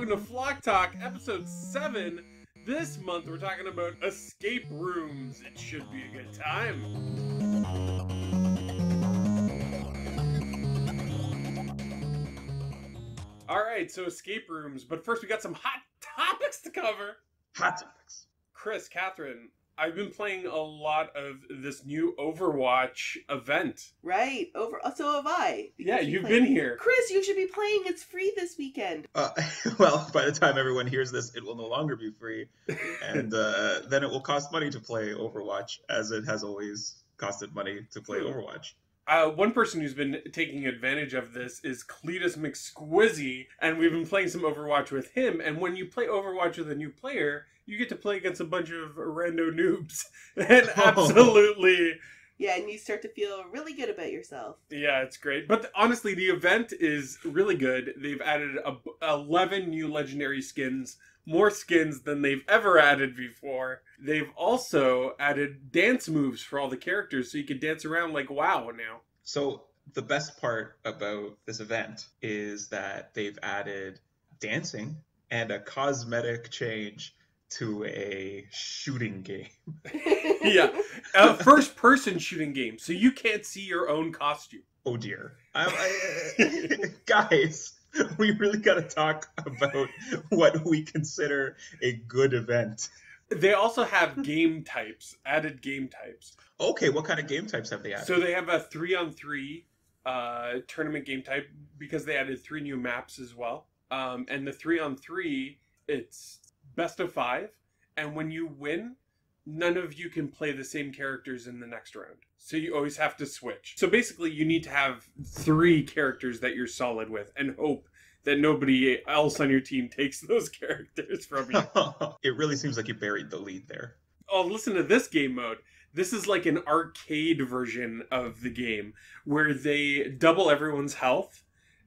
welcome to Flock Talk, episode 7. This month we're talking about escape rooms. It should be a good time. Alright, so escape rooms, but first we got some hot topics to cover. Hot topics. Chris, Kathryn, I've been playing a lot of this new Overwatch event. Right. So have I. Yeah, you've been here. Chris, you should be playing. It's free this weekend. Well, by the time everyone hears this, it will no longer be free. And then it will cost money to play Overwatch, as it has always costed money to play Overwatch. One person who's been taking advantage of this is Cletus McSquizzy, and we've been playing some Overwatch with him. And when you play Overwatch with a new player, you get to play against a bunch of rando noobs. And absolutely... Yeah, and you start to feel really good about yourself. Yeah, it's great. But honestly, the event is really good. They've added 11 new legendary skins, more skins than they've ever added before. They've also added dance moves for all the characters, so you can dance around like WoW now. So the best part about this event is that they've added dancing and a cosmetic change to a shooting game. Yeah, a first-person shooting game, so you can't see your own costume. Oh dear. Guys, we really got to talk about what we consider a good event. They also have game types, added game types. Okay, what kind of game types have they added? So they have a 3-on-3 tournament game type because they added 3 new maps as well. And the 3-on-3, it's best of 5. And when you win, none of you can play the same characters in the next round. So you always have to switch. So basically you need to have 3 characters that you're solid with and hope that nobody else on your team takes those characters from you. It really seems like you buried the lead there. Oh, listen to this game mode. This is like an arcade version of the game where they double everyone's health.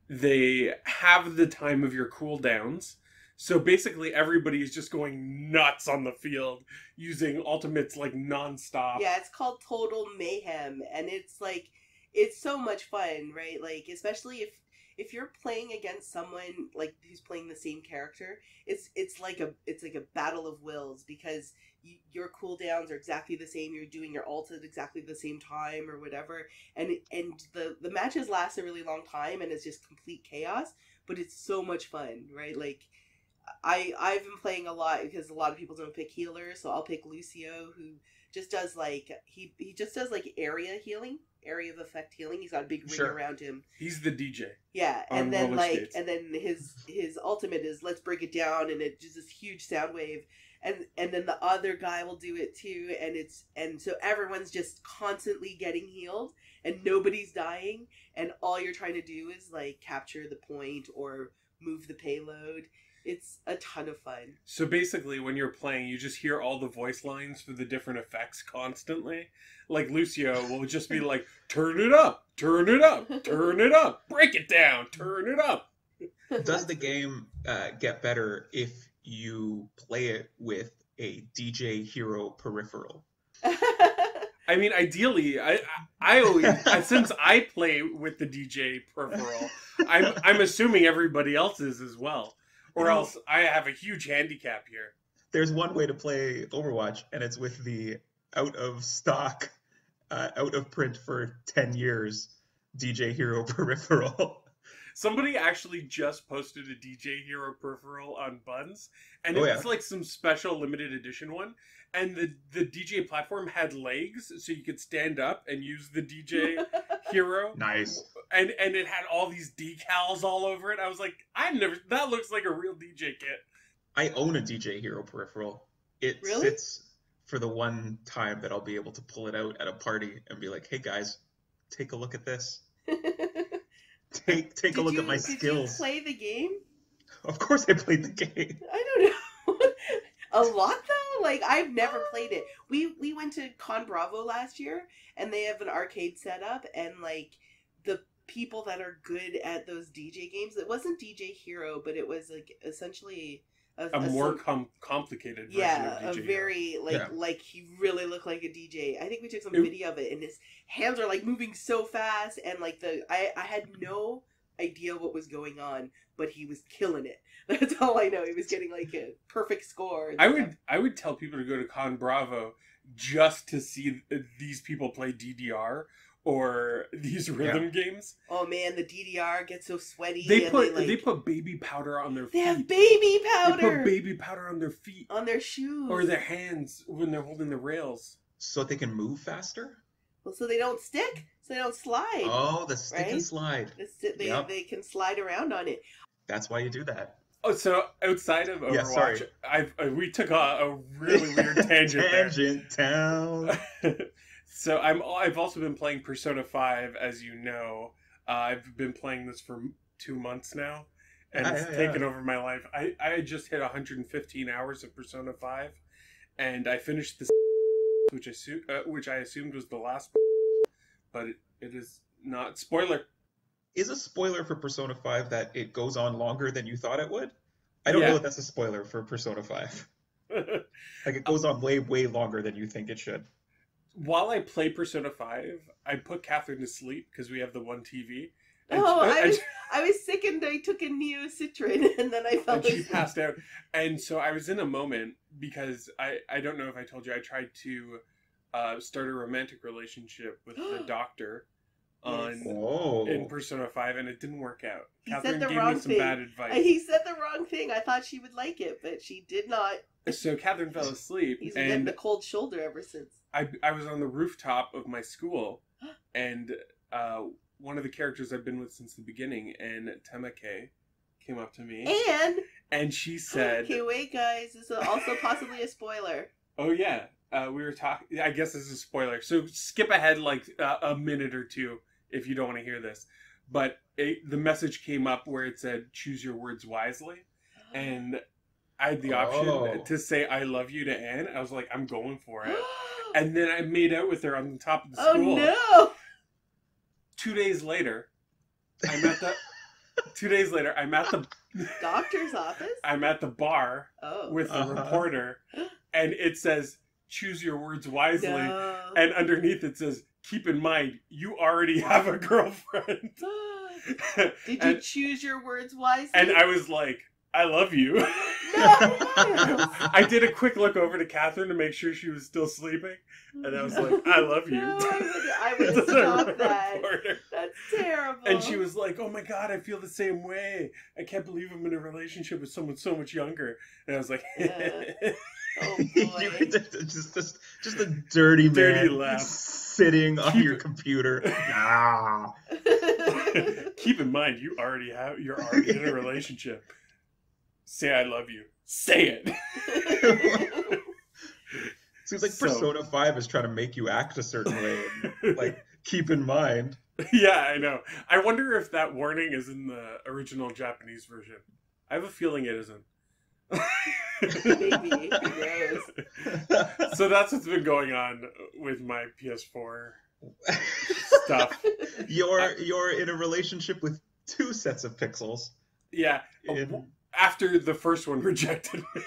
They have the time of your cooldowns. So basically everybody is just going nuts on the field using ultimates like nonstop. Yeah, it's called Total Mayhem, and it's like, it's so much fun, right? Like, especially if you're playing against someone like who's playing the same character, it's like a battle of wills because your cooldowns are exactly the same. You're doing your ult at exactly the same time or whatever, and the matches last a really long time, and it's just complete chaos. But it's so much fun, right? Like, I've been playing a lot because a lot of people don't pick healers, so I'll pick Lucio, who just does like he just does like area of effect healing. He's got a big ring around him. He's the DJ. Yeah, and then his ultimate is let's break it down, and it just this huge sound wave, and then the other guy will do it too, and so everyone's just constantly getting healed, and nobody's dying, and all you're trying to do is like capture the point or move the payload. It's a ton of fun. So basically, when you're playing, you just hear all the voice lines for the different effects constantly. Like, Lucio will just be like, turn it up, turn it up, turn it up, break it down, turn it up. Does the game get better if you play it with a DJ Hero peripheral? I mean, ideally, I always, since I play with the DJ peripheral, I'm assuming everybody else is as well. Or else I have a huge handicap here. There's one way to play Overwatch, and it's with the out of stock, out of print for 10 years DJ Hero peripheral. Somebody actually just posted a DJ Hero peripheral on Buns, and it was like some special limited edition one. And the DJ platform had legs, so you could stand up and use the DJ Hero. Nice. And it had all these decals all over it. I was like, that looks like a real DJ kit. I own a DJ Hero peripheral. It sits for the one time that I'll be able to pull it out at a party and be like, hey guys, take a look at this. Take a look at my skills. Did you play the game? Of course I played the game. I don't know. A lot though? Like, I've never played it. We went to Con Bravo last year, and they have an arcade setup, and like the people that are good at those DJ games, it wasn't DJ Hero, but it was like essentially a more complicated version of DJ a very like he really looked like a DJ. I think we took some video of it, and his hands are like moving so fast, and like I had no idea what was going on, but he was killing it. That's all I know. He was getting like a perfect score. And I would tell people to go to Con Bravo just to see these people play DDR or these rhythm games. Oh man, the DDR gets so sweaty. They put baby powder on their feet. They have baby powder. They put baby powder on their feet, on their shoes, or their hands when they're holding the rails, so they can move faster. Well, so they don't stick, so they don't slide. Oh, the stick and slide. They can slide around on it. That's why you do that. Oh, so outside of Overwatch, we took a really weird tangent. Tangent town. So I've also been playing Persona 5, as you know. I've been playing this for 2 months now, and it's taken over my life. I just hit 115 hours of Persona 5, and I finished this, which I assumed was the last, but it is not. Spoiler. Is a spoiler for Persona 5 that it goes on longer than you thought it would? I don't know if that's a spoiler for Persona 5. Like, it goes on way, way longer than you think it should. While I play Persona 5, I put Kathryn to sleep because we have the one TV. I was sick and I took a Neocitrin and then I fell asleep. She passed out. And so I was in a moment because I don't know if I told you, I tried to start a romantic relationship with the doctor in Persona 5, and it didn't work out. Kathryn gave me some bad advice. He said the wrong thing. I thought she would like it, but she did not. So Kathryn fell asleep. He's been getting the cold shoulder ever since. I was on the rooftop of my school, and one of the characters I've been with since the beginning, and Temake, came up to me. And she said... Okay, wait, guys. This is also possibly a spoiler. Oh, yeah. We were talking... I guess this is a spoiler. So skip ahead like a minute or two if you don't want to hear this. But the message came up where it said, choose your words wisely. And I had the option to say I love you to Anne. I was like, I'm going for it. And then I made out with her on the top of the school. Oh, no! 2 days later, I'm at the... 2 days later, I'm at the... doctor's office? I'm at the bar with the reporter. And it says, choose your words wisely. No. And underneath it says, keep in mind, you already have a girlfriend. Did you choose your words wisely? And I was like, I love you. No. I did a quick look over to Kathryn to make sure she was still sleeping. And I was like, I love you. No, I would stop that. That's terrible. And she was like, oh my God, I feel the same way. I can't believe I'm in a relationship with someone so much younger. And I was like... Oh boy. just a dirty man laugh sitting on your computer. Nah. Keep in mind, you're already in a relationship. Say I love you. Say it. Seems like Persona 5 is trying to make you act a certain way. And, like, keep in mind. Yeah, I know. I wonder if that warning is in the original Japanese version. I have a feeling it isn't. Maybe. Who knows? So that's what's been going on with my PS4 stuff. You're in a relationship with 2 sets of pixels. Yeah. After the first one rejected me.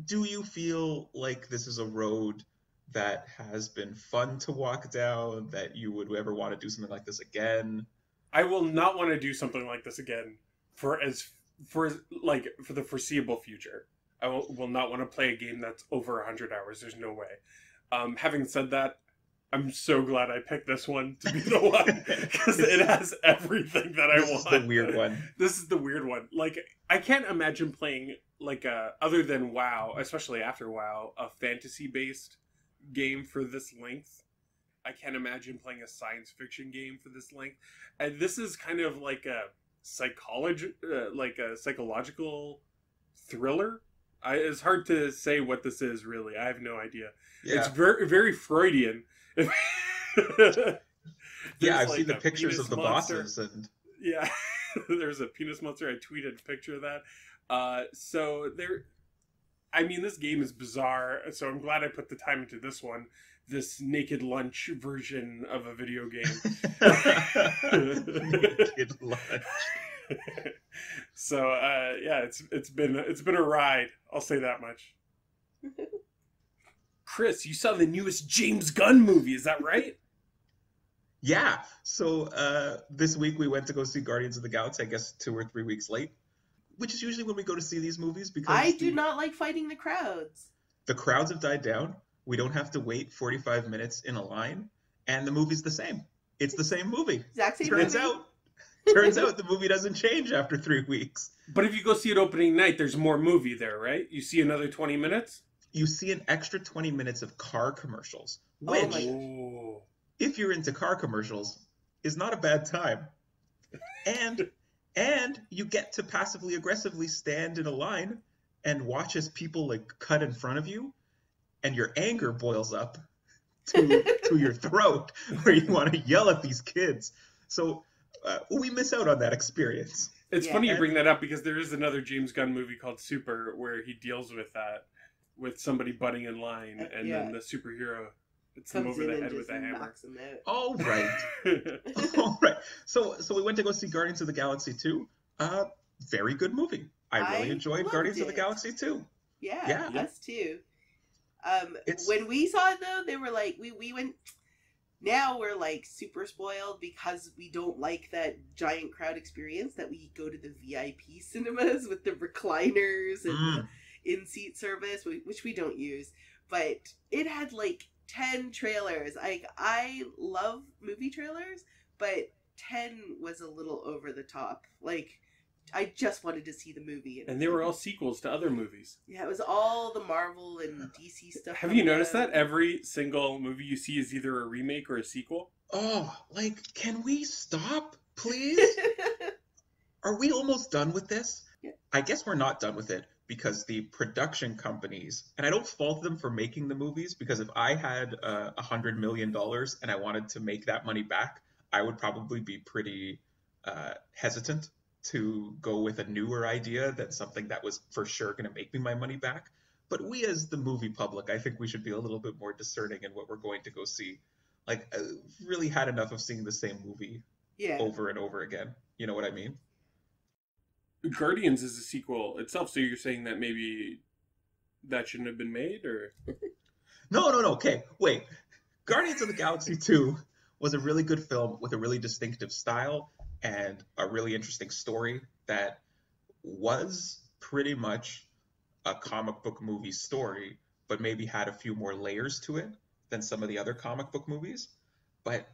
Do you feel like this is a road that has been fun to walk down, that you would ever want to do something like this again? I will not want to do something like this again for the foreseeable future. I will not want to play a game that's over 100 hours. There's no way. Having said that, I'm so glad I picked this one to be the one, because it has everything that I want. This is the weird one. This is the weird one. Like, I can't imagine playing, like, other than WoW, especially after WoW, a fantasy-based game for this length. I can't imagine playing a science fiction game for this length. And this is kind of like a psychological thriller. It's hard to say what this is, really. I have no idea. Yeah. It's very, very Freudian. Yeah, I've seen the pictures of the bosses, and yeah, there's a penis monster. I tweeted a picture of that. So this game is bizarre. So I'm glad I put the time into this one. This naked lunch version of a video game. Naked lunch. So yeah, it's been a ride. I'll say that much. Chris, you saw the newest James Gunn movie, is that right? Yeah. So this week we went to go see Guardians of the Galaxy, I guess 2 or 3 weeks late, which is usually when we go to see these movies I because do not like fighting the crowds. the crowds have died down. We don't have to wait 45 minutes in a line, and the movie's the same. It's the same movie. Exact same Turns movie. out, turns out the movie doesn't change after 3 weeks. But if you go see it opening night, there's more movie there, right? You see another 20 minutes? You see an extra 20 minutes of car commercials, Oh which, my- Oh. if you're into car commercials, is not a bad time. And you get to passively aggressively stand in a line and watch as people like cut in front of you, and your anger boils up to your throat, where you want to yell at these kids. So we miss out on that experience. It's Yeah. funny you bring that up because there is another James Gunn movie called Super where he deals with that, with somebody butting in line, and Yeah. then the superhero hits them Comes over in the and head just with a hammer. knocks them out. All right. All right. So we went to go see Guardians of the Galaxy 2. Very good movie. I really enjoyed loved Guardians of the it. Galaxy 2. Yeah, Yeah. us too. It's- When we saw it though, they were like, we went. Now we're like super spoiled because we don't like that giant crowd experience that we go to the VIP cinemas with the recliners and Mm. the in-seat service, which we don't use. But it had like 10 trailers. I love movie trailers, but 10 was a little over the top. Like, I just wanted to see the movie. And they were all sequels to other movies. Yeah, it was all the Marvel and DC stuff. Have you coming noticed out. that? Every single movie you see is either a remake or a sequel. Oh, like, can we stop, please? Are we almost done with this? Yeah. I guess we're not done with it because the production companies, and I don't fault them for making the movies, because if I had $100 million and I wanted to make that money back, I would probably be pretty hesitant to go with a newer idea than something that was for sure going to make me my money back. But we as the movie public, I think we should be a little bit more discerning in what we're going to go see. Like, really had enough of seeing the same movie Yeah. over and over again. You know what I mean? Guardians is a sequel itself, so you're saying that maybe that shouldn't have been made, or No. Okay, wait. Guardians of the Galaxy 2 was a really good film with a really distinctive style and a really interesting story that was pretty much a comic book movie story, but maybe had a few more layers to it than some of the other comic book movies. But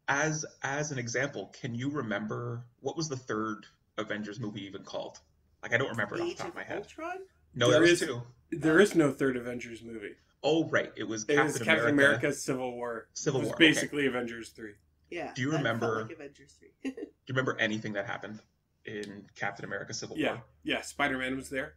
as an example, can you remember what was the third Avengers movie even called? Like, I don't remember it off the Age top of of my head. Ultron? No, There that was is- two. there is no third Avengers movie. Oh, right. It was It was Captain Captain America. America's Civil War. Civil It was War, okay. basically Avengers 3. Yeah. Do you that felt remember- like Avengers 3. Do you remember anything that happened in Captain America Civil Yeah, War? yeah. Spider-Man was there.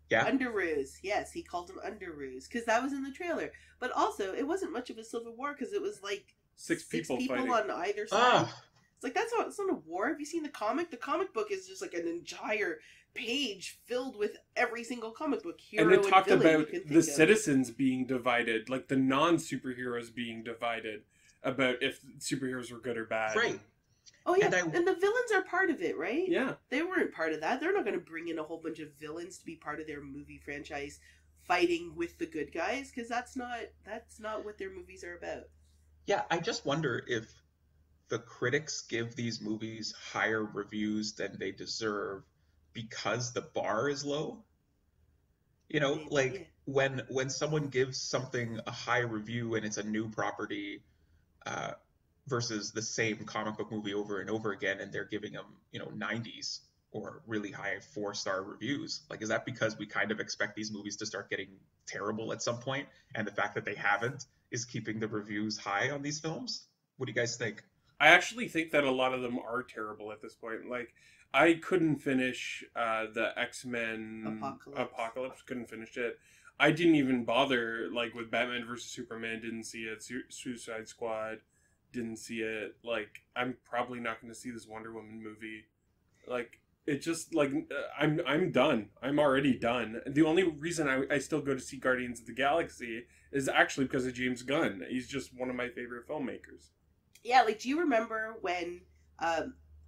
Yeah. Underoos. Yes, he called him Underoos because that was in the trailer. But also, it wasn't much of a civil war because it was like Six people fighting. on either side. Ah, It's like it's not a war. Have you seen the comic? The comic book is just like an entire page filled with every single comic book hero And it talked villain you about can think the of. citizens being divided, like the non-superheroes being divided about if superheroes were good or bad. right. Oh yeah, and I- and the villains are part of it, right? Yeah. They weren't part of that. They're not going to bring in a whole bunch of villains to be part of their movie franchise fighting with the good guys because that's not what their movies are about. Yeah, I just wonder if the critics give these movies higher reviews than they deserve because the bar is low. You know, Maybe, like yeah. when someone gives something a high review and it's a new property, versus the same comic book movie over and over again, and they're giving them, 90s or really high 4-star reviews. Like, is that because we kind of expect these movies to start getting terrible at some point, and the fact that they haven't is keeping the reviews high on these films? What do you guys think? I actually think that a lot of them are terrible at this point. Like, I couldn't finish the X-Men Apocalypse. Couldn't finish it. I didn't even bother, like, with Batman vs. Superman. Didn't see it. Suicide Squad. Didn't see it. Like, I'm probably not going to see this Wonder Woman movie. Like, it just, like, I'm done. I'm already done. The only reason I still go to see Guardians of the Galaxy is actually because of James Gunn. He's just one of my favorite filmmakers. Yeah, like, do you remember when,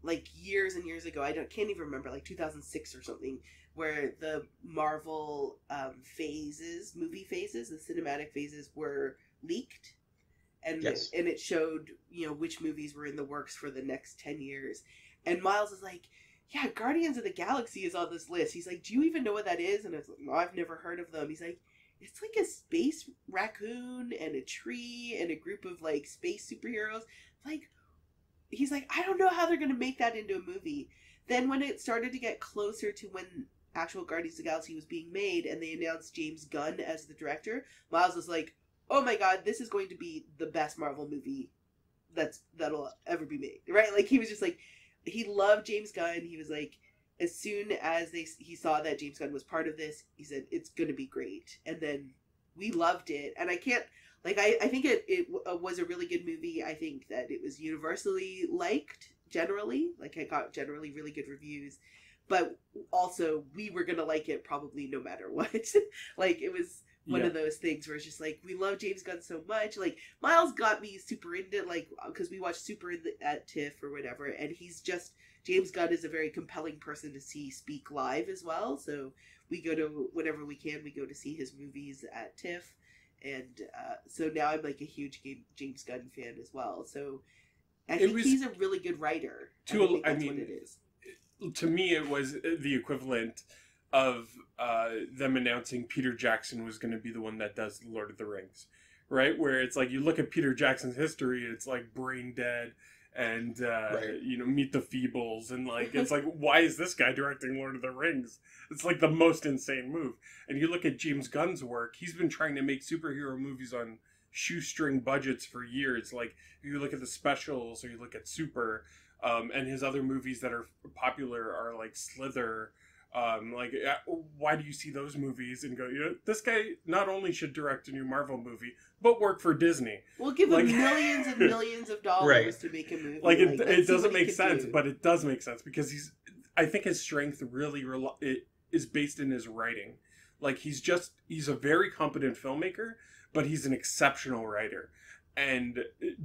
like, years and years ago, can't even remember, like 2006 or something, where the Marvel movie phases, the cinematic phases were leaked? Yes. and it showed, you know, which movies were in the works for the next 10 years. And Miles is like, yeah, Guardians of the Galaxy is on this list. He's like, do you even know what that is? And I was like, no, I've never heard of them. He's like, it's like a space raccoon and a tree and a group of like space superheroes. Like, he's like, I don't know how they're going to make that into a movie. Then when it started to get closer to when actual Guardians of the Galaxy was being made and they announced James Gunn as the director, Miles was like, oh my god, this is going to be the best Marvel movie that'll ever be made, right? Like, he was just like, he loved James Gunn. He was like, as soon as he saw that James Gunn was part of this, he said, it's going to be great. And then we loved it. And I can't, like, I think it was a really good movie. I think that it was universally liked, generally. Like, it got generally really good reviews. But also, we were going to like it probably no matter what. Like, it was one of those things where it's just like, we love James Gunn so much. Like, Miles got me super into, like, because we watched at TIFF or whatever, and he's just, James Gunn is a very compelling person to see speak live as well. So we go to, whenever we can, we go to see his movies at TIFF. And so now I'm like a huge James Gunn fan as well. So I think he's a really good writer. I mean, what it is. To me, it was the equivalent of them announcing Peter Jackson was going to be the one that does Lord of the Rings, right? Where it's like, you look at Peter Jackson's history, it's like Brain Dead and you know, Meet the Feebles, and like, it's like, why is this guy directing Lord of the Rings? It's like the most insane move. And you look at James Gunn's work, he's been trying to make superhero movies on shoestring budgets for years. Like, if you look at the specials or you look at Super, and his other movies that are popular are like Slither. Like, why do you see those movies and go, you know, this guy not only should direct a new Marvel movie, but work for Disney? We'll give him millions and millions of dollars to make a movie. Like, it doesn't make sense, but it does make sense because I think his strength really is based in his writing. Like, he's a very competent filmmaker, but he's an exceptional writer. And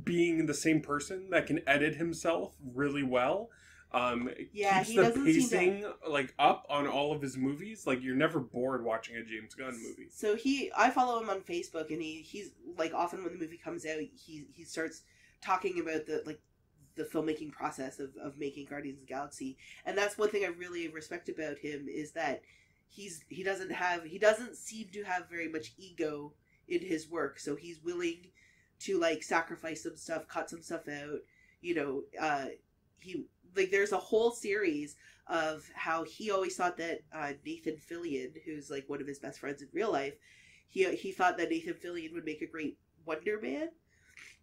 being the same person that can edit himself really well, keeps the pacing like up on all of his movies. Like, you're never bored watching a James Gunn movie. So I follow him on Facebook, and he's like, often when the movie comes out, he starts talking about the filmmaking process of making Guardians of the Galaxy. And that's one thing I really respect about him, is that he doesn't seem to have very much ego in his work. So he's willing to like sacrifice some stuff, cut some stuff out. You know, there's a whole series of how he always thought that Nathan Fillion, who's like one of his best friends in real life, he thought that Nathan Fillion would make a great Wonder Man.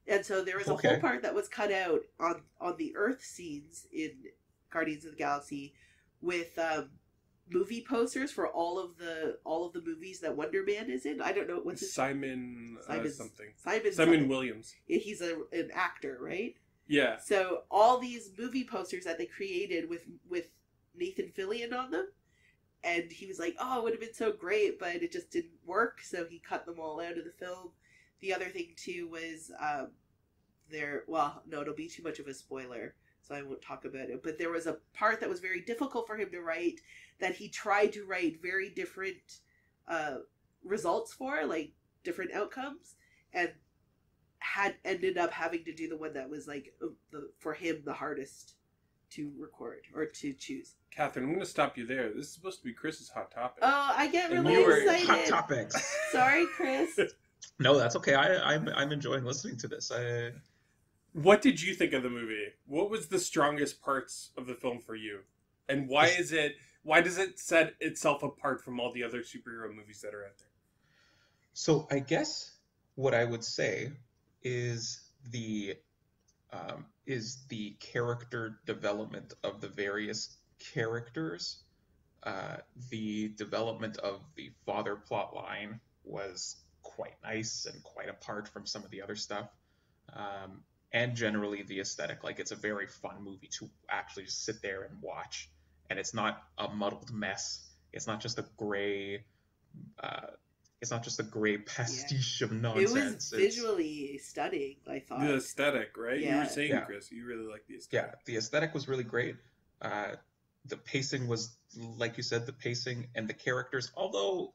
And so there was a whole part that was cut out on the Earth scenes in Guardians of the Galaxy with movie posters for all of the movies that Wonder Man is in. I don't know what's his Simon Williams. He's an actor, right? Yeah. So all these movie posters that they created with Nathan Fillion on them, and he was like, "Oh, it would have been so great, but it just didn't work." So he cut them all out of the film. The other thing too was it'll be too much of a spoiler, so I won't talk about it. But there was a part that was very difficult for him to write, that he tried to write very different results for, like different outcomes, and had ended up having to do the one that was like for him the hardest to record or to choose. Kathryn, I'm going to stop you there. This is supposed to be Chris's hot topic. Oh, I get really excited. Hot topics. Sorry, Chris. No, that's okay. I'm enjoying listening to this. What did you think of the movie? What was the strongest parts of the film for you? And why does it set itself apart from all the other superhero movies that are out there? So I guess what I would say is the character development of the various characters. The development of the father plot line was quite nice and quite apart from some of the other stuff. And generally the aesthetic, like, it's a very fun movie to actually just sit there and watch. And it's not a muddled mess. It's not just a gray pastiche of nonsense. It was visually stunning, I thought. The aesthetic, right? Yeah. You were saying, Chris, you really like the aesthetic. Yeah, the aesthetic was really great. The pacing was, like you said, the pacing and the characters, although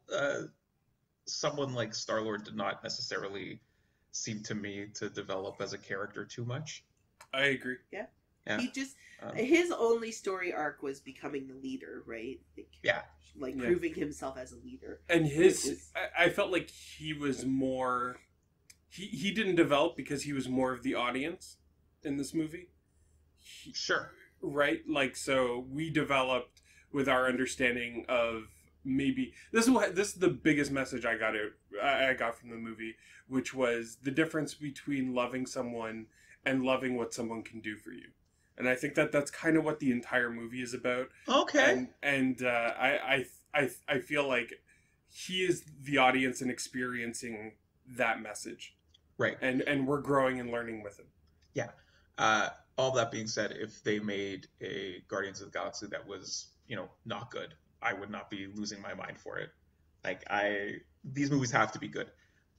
someone like Star-Lord did not necessarily seemed to me to develop as a character too much. I agree. Yeah. Yeah. He just Um, his only story arc was becoming the leader, right? Yeah. Like Yeah. proving himself as a leader. And his, Which is- I felt like he was more, he didn't develop because he was more of the audience in this movie. Sure. Right? Like, so we developed with our understanding of maybe this is the biggest message I got from the movie, which was the difference between loving someone and loving what someone can do for you. And I think that that's kind of what the entire movie is about. Okay. And I feel like he is the audience and experiencing that message. Right. And we're growing and learning with him. Yeah. All that being said, if they made a Guardians of the Galaxy that was, not good, I would not be losing my mind for it. Like, these movies have to be good.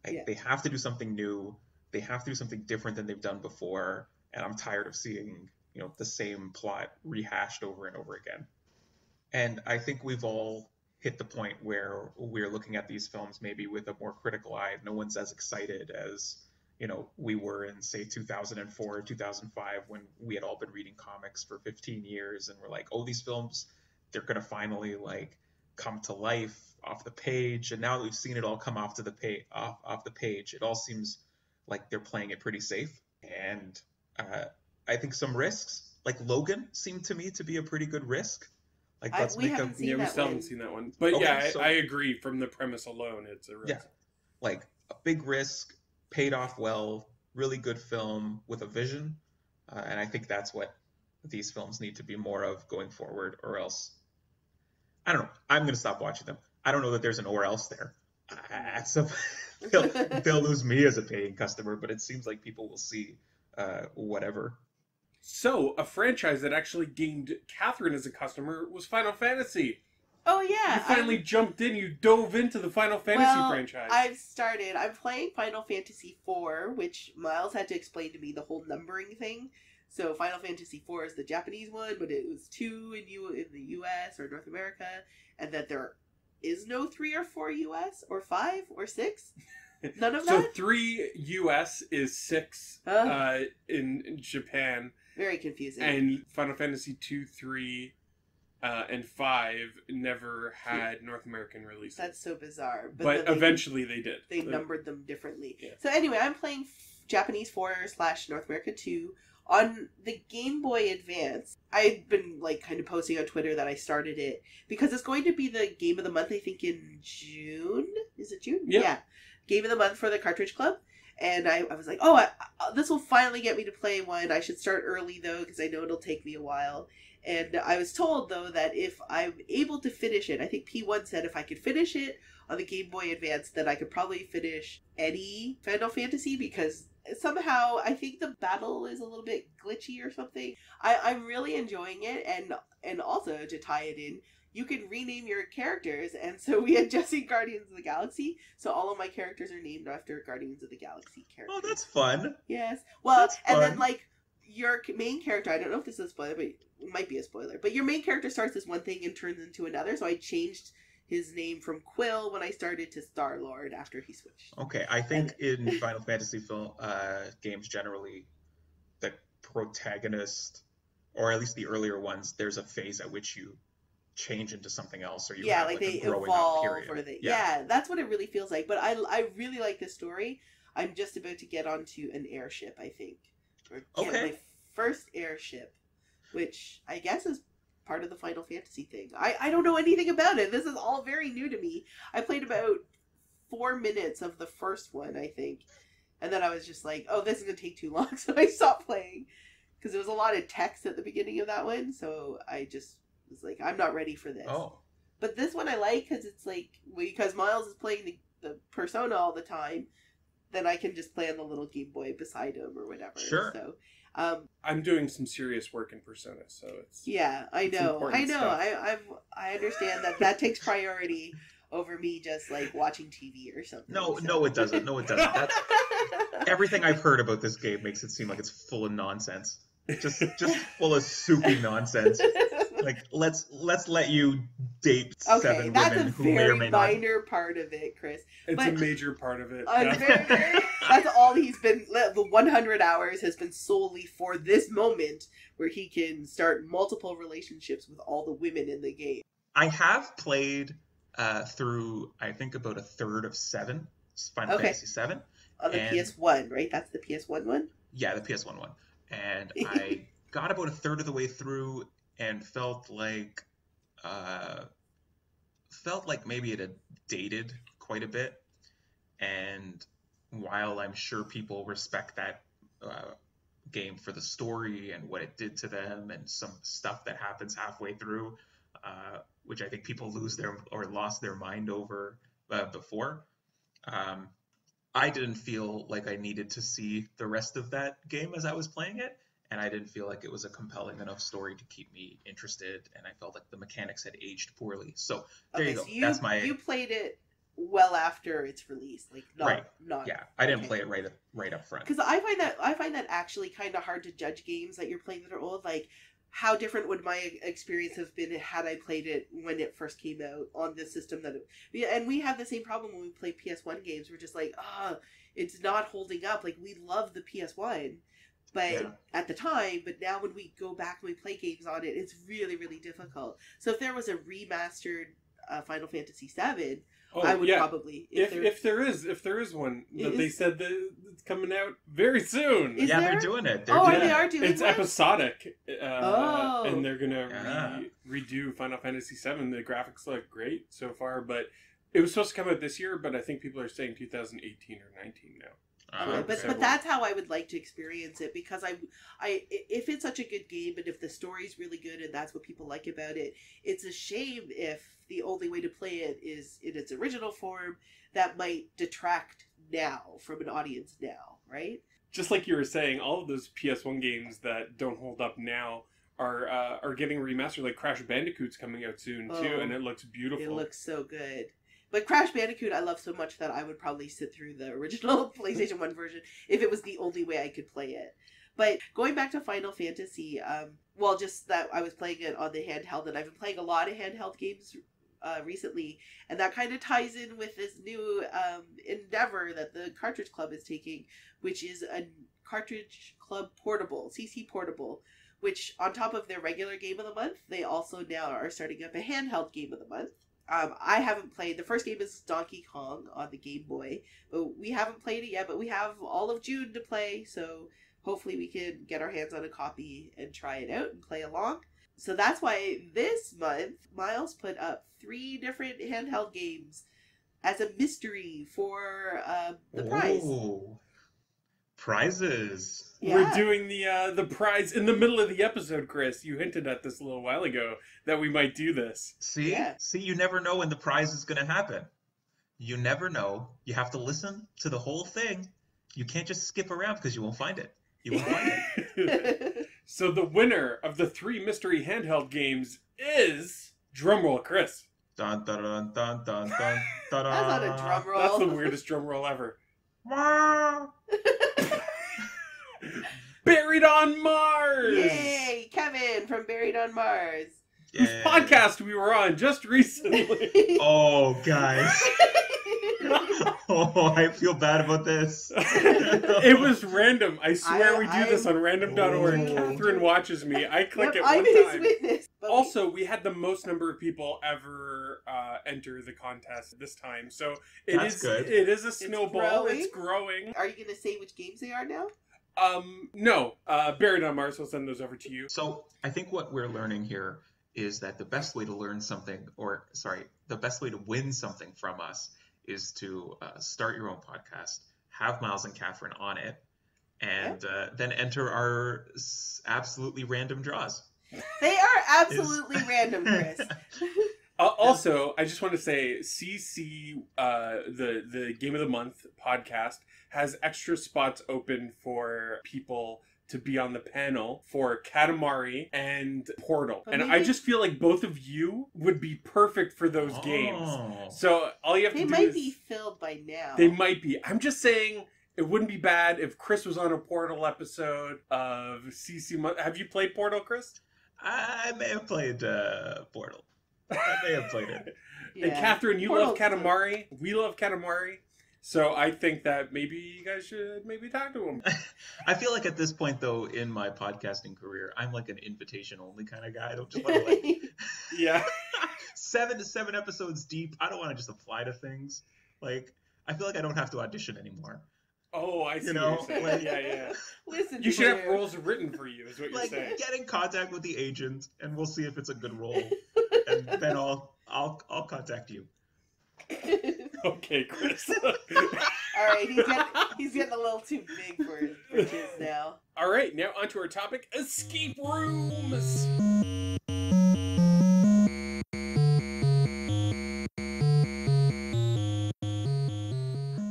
Like, Yeah. They have to do something new. They have to do something different than they've done before. And I'm tired of seeing, the same plot rehashed over and over again. And I think we've all hit the point where we're looking at these films maybe with a more critical eye. No one's as excited as, we were in, say, 2004, 2005, when we had all been reading comics for 15 years and we're like, oh, these films, they're going to finally, like, come to life off the page. And now that we've seen it all come off the page, it all seems like they're playing it pretty safe. And I think some risks, like Logan, seemed to me to be a pretty good risk. Like, let's we make a haven't seen Yeah, we that still one. haven't seen that one. But Okay, yeah, so- I agree. From the premise alone, it's a risk. Yeah. Like a big risk, paid off well, really good film with a vision. And I think that's what these films need to be more of going forward, or else, I don't know. I'm going to stop watching them. I don't know that there's an or else there. They'll lose me as a paying customer, but it seems like people will see whatever. So, a franchise that actually gained Kathryn as a customer was Final Fantasy. Oh yeah. You finally jumped in. You dove into the Final Fantasy franchise. I'm playing Final Fantasy IV, which Myles had to explain to me the whole numbering thing. So Final Fantasy IV is the Japanese one, but it was 2 in the US or North America, and that there is no 3 or 4 US or 5 or 6. None of So that. 3 US is 6 in Japan, Very confusing. and Final Fantasy 2, 3, and 5 never had North American releases. That's so bizarre. But then eventually they did. they numbered them differently. Yeah. So anyway, I'm playing Japanese 4 / North America 2 on the Game Boy Advance. I've been like kind of posting on Twitter that I started it because it's going to be the game of the month, I think, in June. Is it June? Yeah. Game of the month for the Cartridge Club. And I was like, this will finally get me to play one. I should start early though, because I know it'll take me a while. And I was told, though, that if I'm able to finish it, I think P1 said if I could finish it on the Game Boy Advance, then I could probably finish any Final Fantasy, because somehow I think the battle is a little bit glitchy or something. I'm really enjoying it, and also to tie it in, you can rename your characters, and so we had just seen Guardians of the Galaxy, so all of my characters are named after Guardians of the Galaxy characters. Oh, that's fun. Yes. Well, That's and then fun. like your main character, I don't know if this is a spoiler, but it might be a spoiler, but your main character starts as one thing and turns into another, so I changed his name from Quill when I started to Star-Lord after he switched. Okay, I think in Final Fantasy games generally, the protagonist, or at least the earlier ones, there's a phase at which you change into something else, or you have like a they growing evolve, up period. or yeah, that's what it really feels like. But I really like this story. I'm just about to get onto an airship, I think, or get my first airship, which I guess is part of the Final Fantasy thing. I don't know anything about it. This is all very new to me. I played about 4 minutes of the first one, I think, and then I was just like, oh, this is gonna take too long, so I stopped playing because there was a lot of text at the beginning of that one. So I just was like, I'm not ready for this. Oh, But this one I like because it's like, because Myles is playing the Persona all the time, then I can just play on the little Game Boy beside him or whatever. Sure. So, I'm doing some serious work in Persona, so it's... yeah, I know. important stuff. I understand that takes priority over me just like watching TV or something. no, so. no, it doesn't. No, it doesn't. Everything I've heard about this game makes it seem like it's full of nonsense. Just full of soupy nonsense. Like, let's let you date Okay, 7 that's a women who may or very may not. minor part of it, Chris. It's But- a major part of it. That's all he the 100 hours has been solely for this moment where he can start multiple relationships with all the women in the game. I have played through, I think, about a third of Final Fantasy 7. On the PS1, right? That's the PS1 one? Yeah, the PS1 one. And I got about a third of the way through and felt like maybe it had dated quite a bit. And while I'm sure people respect that game for the story and what it did to them and some stuff that happens halfway through, which I think people lost their mind over before, I didn't feel like I needed to see the rest of that game as I was playing it, and I didn't feel like it was a compelling enough story to keep me interested, and I felt like the mechanics had aged poorly. So there you go. So That's my... You played it well after its release, like not yeah. I didn't play it right up front. Because I find that actually kind of hard to judge games that you're playing that are old. Like, how different would my experience have been had I played it when it first came out on this system and we have the same problem when we play PS1 games. We're just like, it's not holding up. Like, we love the PS1, but at the time, but now when we go back and we play games on it, it's really, really difficult. So if there was a remastered Final Fantasy VII, I would probably if there is one that they said that it's coming out very soon. They're doing it. They are doing it. It's episodic, and they're gonna redo Final Fantasy VII. The graphics look great so far, but it was supposed to come out this year. But I think people are saying 2018 or 19 now. But that's how I would like to experience it, because I if it's such a good game and if the story's really good and that's what people like about it, it's a shame if the only way to play it is in its original form. That might detract now from an audience now, right? Just like you were saying, all of those PS1 games that don't hold up now are getting remastered. Like Crash Bandicoot's coming out soon too, and it looks beautiful. It looks so good. But Crash Bandicoot I love so much that I would probably sit through the original PlayStation 1 version if it was the only way I could play it. But going back to Final Fantasy, just that I was playing it on the handheld, and I've been playing a lot of handheld games recently, and that kind of ties in with this new endeavor that the Cartridge Club is taking, which is a Cartridge Club Portable, CC Portable, which on top of their regular Game of the Month, they also now are starting up a handheld Game of the Month. I haven't played. The first game is Donkey Kong on the Game Boy, but we haven't played it yet. But we have all of June to play, so hopefully we can get our hands on a copy and try it out and play along. So that's why this month, Myles put up 3 different handheld games as a mystery for the prize. Prizes. Yeah. We're doing the prize in the middle of the episode, Chris. You hinted at this a little while ago that we might do this. See, you never know when the prize is going to happen. You never know. You have to listen to the whole thing. You can't just skip around because you won't find it. You won't find it. So the winner of the 3 mystery handheld games is drumroll, Chris. Dun dun dun dun dun dun dun. That's not a drum roll. That's the weirdest drum roll ever. Buried on Mars! Yay! Kevin from Buried on Mars. Whose podcast we were on just recently. Oh, guys. Oh, I feel bad about this. It was random. I swear we do this on random.org. Oh. Kathryn watches me. I click it one I'm his time. witness. Also, we had the most number of people ever enter the contest this time. So That's good. It is a snowball. growing. It's growing. Are you going to say which games they are now? No. Buried on Mars, we'll send those over to you. So I think what we're learning here is that the best way to learn something, the best way to win something from us is to start your own podcast, have Myles and Kathryn on it, and then enter our absolutely random draws. They are absolutely random, Chris. Also, I just want to say, CC, the Game of the Month podcast, has extra spots open for people to be on the panel for Katamari and Portal. But and maybe... I just feel like both of you would be perfect for those games. So all you have to do is... They might be filled by now. They might be. I'm just saying... It wouldn't be bad if Chris was on a Portal episode of CC... Have you played Portal, Chris? I may have played Portal. I may have played it. And Kathryn, you love Katamari. We love Katamari. So I think that maybe you guys should maybe talk to him. I feel like at this point, though, in my podcasting career, I'm like an invitation only kind of guy. I don't just want to like Yeah. 7 episodes deep. I don't want to just apply to things. Like I feel like I don't have to audition anymore. Oh, I see. You know, what you're saying. like- Yeah. Listen, You to should have you. roles written for you, is what you're Like saying. get in contact with the agent, and we'll see if it's a good role, and then I'll contact you. Okay, Chris. All right, he's getting a little too big for his britches now. All right, now onto our topic: escape rooms.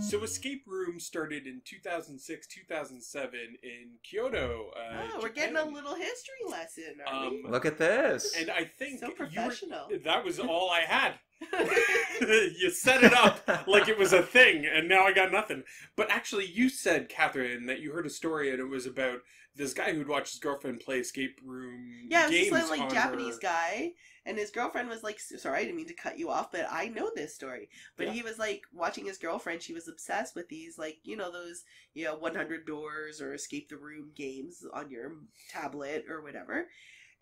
So, escape rooms started in 2006, 2007 in Kyoto. We're getting a Japan. little history lesson, aren't we? Look at this. And I think So professional. that was all I had. You set it up like it was a thing, and now I got nothing. But actually, you said, Kathryn, that you heard a story, and it was about this guy who'd watch his girlfriend play escape room Yeah, it was games this like on Japanese her... guy, and his girlfriend was like, sorry, I didn't mean to cut you off, but I know this story. But Yeah. he was like watching his girlfriend, she was obsessed with these, like, those, 100 Doors or Escape the Room games on your tablet or whatever.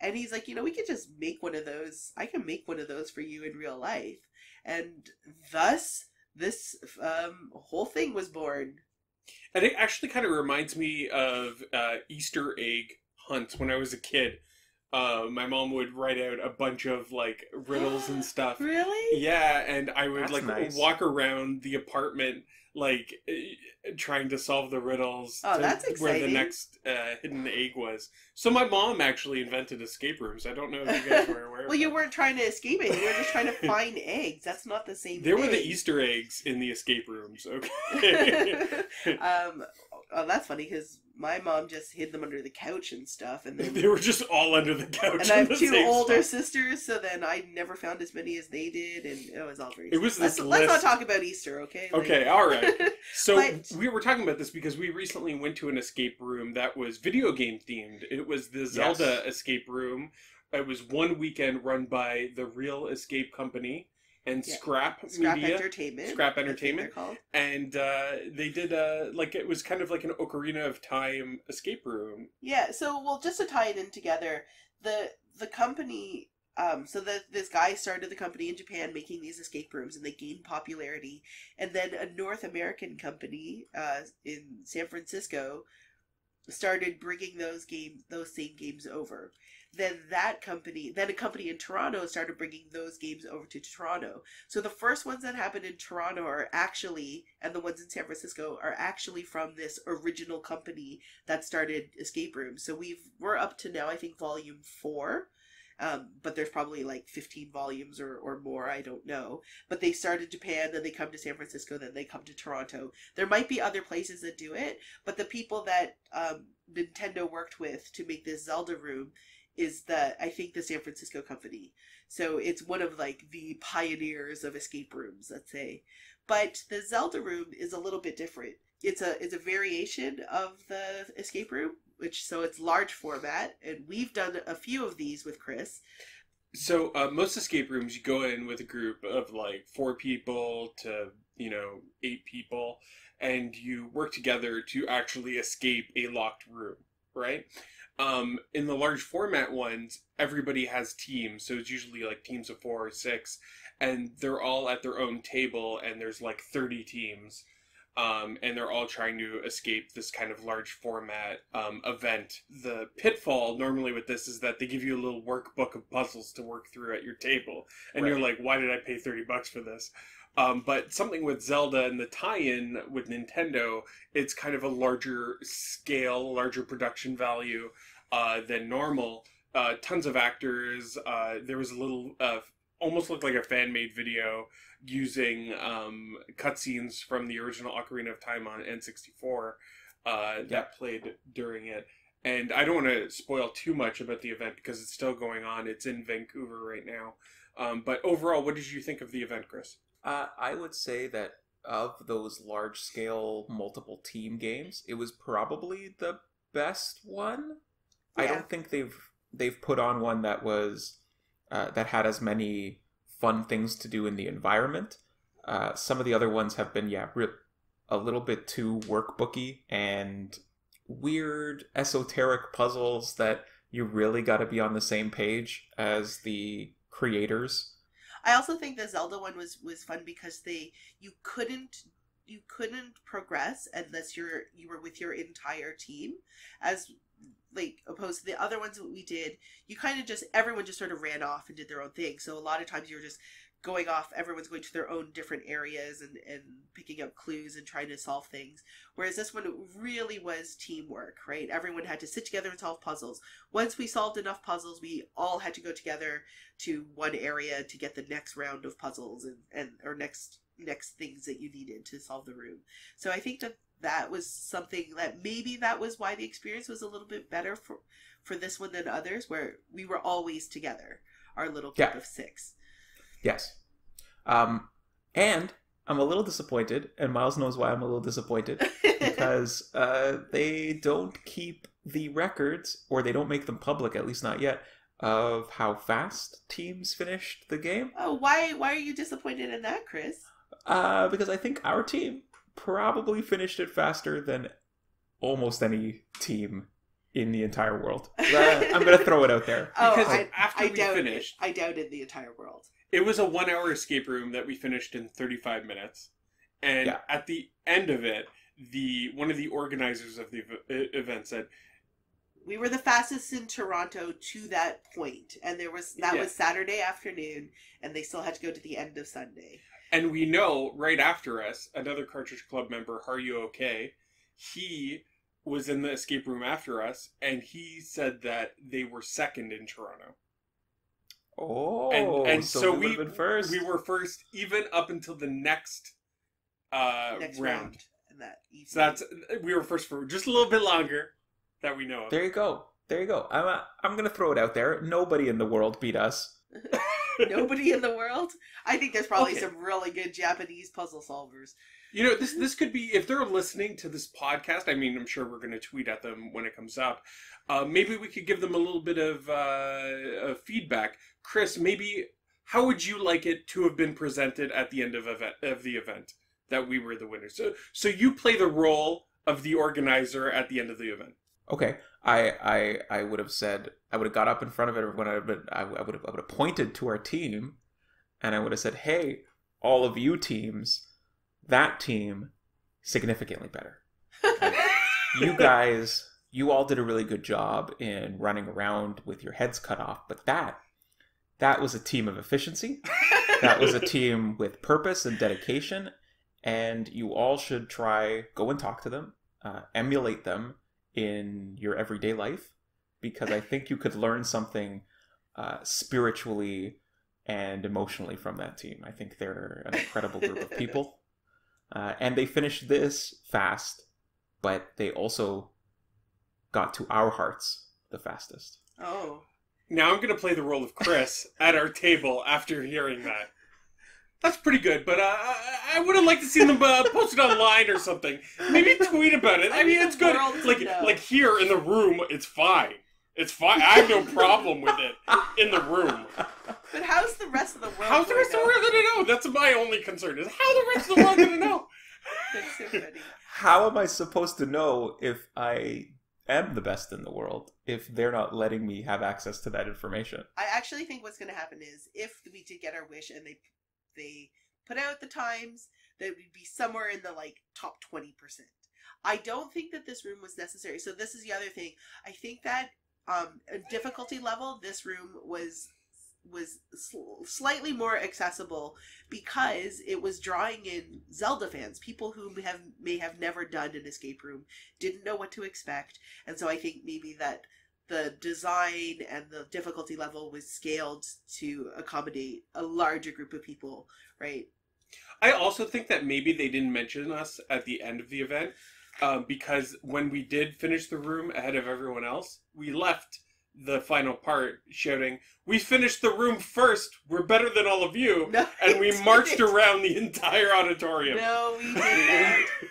And he's like, we could just make one of those. I can make one of those for you in real life. And thus, this whole thing was born. And it actually kind of reminds me of Easter egg hunts when I was a kid. My mom would write out a bunch of like riddles and stuff. Really? Yeah, and I would That's like nice. walk around the apartment like trying to solve the riddles Oh, to that's where the exciting. next hidden egg was. So my mom actually invented escape rooms. I don't know if you guys were aware of Well, you that. weren't trying to escape it. You were just trying to find eggs. That's not the same There thing. were the Easter eggs in the escape rooms, okay? Oh, that's funny because my mom just hid them under the couch and stuff, and then They were just all under the couch. and I in have the two same older spot. sisters, so then I never found as many as they did, and it was all very. It was let's, this let's not list. talk about Easter, okay? Like- Okay, all right. So But- we were talking about this because we recently went to an escape room that was video game themed. It was the Zelda escape room. It was one weekend run by the Real Escape Company and Yeah. Scrap Scrap Media. Entertainment. Scrap I think Entertainment. they're called. And they did like it was kind of like an Ocarina of Time escape room. Yeah, so well, just to tie it in together, the company, this guy started the company in Japan making these escape rooms, and they gained popularity, and then a North American company, in San Francisco, started bringing those same games over. Then a company in Toronto started bringing those games over to Toronto. So the first ones that happened in Toronto are actually, and the ones in San Francisco are actually from this original company that started escape rooms. So we're up to now, I think, volume 4. But there's probably like 15 volumes or more, I don't know. But they start in Japan, then they come to San Francisco, then they come to Toronto. There might be other places that do it, but the people that Nintendo worked with to make this Zelda room is I think the San Francisco company. So it's one of like the pioneers of escape rooms, let's say. But the Zelda room is a little bit different. It's a variation of the escape room, so it's large format, and we've done a few of these with Chris. So most escape rooms, you go in with a group of like 4 people to 8 people, and you work together to actually escape a locked room, right? In the large format ones, everybody has teams, so it's usually like teams of 4 or 6, and they're all at their own table, and there's like 30 teams. And they're all trying to escape this kind of large format event. The pitfall normally with this is that they give you a little workbook of puzzles to work through at your table. And Right. you're like, why did I pay $30 for this? But something with Zelda and the tie-in with Nintendo, it's kind of a larger scale, larger production value than normal. Tons of actors. There was a little, almost looked like a fan-made video using cutscenes from the original Ocarina of Time on N64 that played during it. And I don't want to spoil too much about the event because it's still going on. It's in Vancouver right now. But overall, what did you think of the event, Chris? I would say that of those large-scale multiple team games, it was probably the best one. I Yeah. don't think they've put on one that was that had as many fun things to do in the environment. Some of the other ones have been a little bit too workbooky and weird esoteric puzzles that you really got to be on the same page as the creators. I also think the Zelda one was fun because you couldn't progress unless you were with your entire team, as like opposed to the other ones that we did. You kind of just everyone just sort of ran off and did their own thing. So a lot of times you were just going off, everyone's going to their own different areas and picking up clues and trying to solve things. Whereas this one really was teamwork, right? Everyone had to sit together and solve puzzles. Once we solved enough puzzles, we all had to go together to one area to get the next round of puzzles and or next things that you needed to solve the room. So I think that was something that maybe that was why the experience was a little bit better for this one than others, where we were always together, our little group of 6. Yes. And I'm a little disappointed, and Myles knows why I'm a little disappointed, because they don't keep the records, or they don't make them public, at least not yet, of how fast teams finished the game. Oh, why are you disappointed in that, Chris? Because I think our team probably finished it faster than almost any team in the entire world. I'm going to throw it out there. Because after we finished... I doubted the entire world. It was a 1-hour escape room that we finished in 35 minutes. And at the end of it, one of the organizers of the event said, we were the fastest in Toronto to that point. And was Saturday afternoon, and they still had to go to the end of Sunday. And we know, right after us, another Cartridge Club member, Are You Okay? He was in the escape room after us, and he said that they were second in Toronto. Oh, and so we were first. We were first, even up until the next round. And that so we were first for just a little bit longer that we know of. There you go. I'm gonna throw it out there. Nobody in the world beat us. Nobody in the world? I think there's probably some really good Japanese puzzle solvers. You know, this could be, if they're listening to this podcast, I mean, I'm sure we're going to tweet at them when it comes up. Maybe we could give them a little bit of feedback. Chris, maybe, how would you like it to have been presented at the end of the event, that we were the winners? So you play the role of the organizer at the end of the event. Okay, I would have said, I would have got up in front of everyone, I would have pointed to our team, and I would have said, hey, all of you teams, that team, significantly better. You guys, you all did a really good job in running around with your heads cut off, but that was a team of efficiency. That was a team with purpose and dedication, and you all should go and talk to them, emulate them in your everyday life, because I think you could learn something spiritually and emotionally from that team. I think they're an incredible group of people. And they finished this fast, but they also got to our hearts the fastest. Oh. Now I'm going to play the role of Chris at our table after hearing that. That's pretty good, but I would have liked to see them post it online or something. Maybe tweet about it. I mean, it's good. Like here in the room, it's fine. It's fine. I have no problem with it in the room. But how's the rest of the world? How's the rest of the world going to know? That's my only concern, is how the rest of the world going to know? That's so funny. How am I supposed to know if I am the best in the world if they're not letting me have access to that information? I actually think what's going to happen is, if we did get our wish and they put out the times, that would be somewhere in the top 20%. I don't think that this room was necessary. So this is the other thing. I think that a difficulty level, this room was slightly more accessible because it was drawing in Zelda fans, people who may have never done an escape room, didn't know what to expect, and so I think maybe that the design and the difficulty level was scaled to accommodate a larger group of people, right? I also think that maybe they didn't mention us at the end of the event, because when we did finish the room ahead of everyone else, we left the final part shouting, "We finished the room first! We're better than all of you!" No, and we marched around the entire auditorium. No, we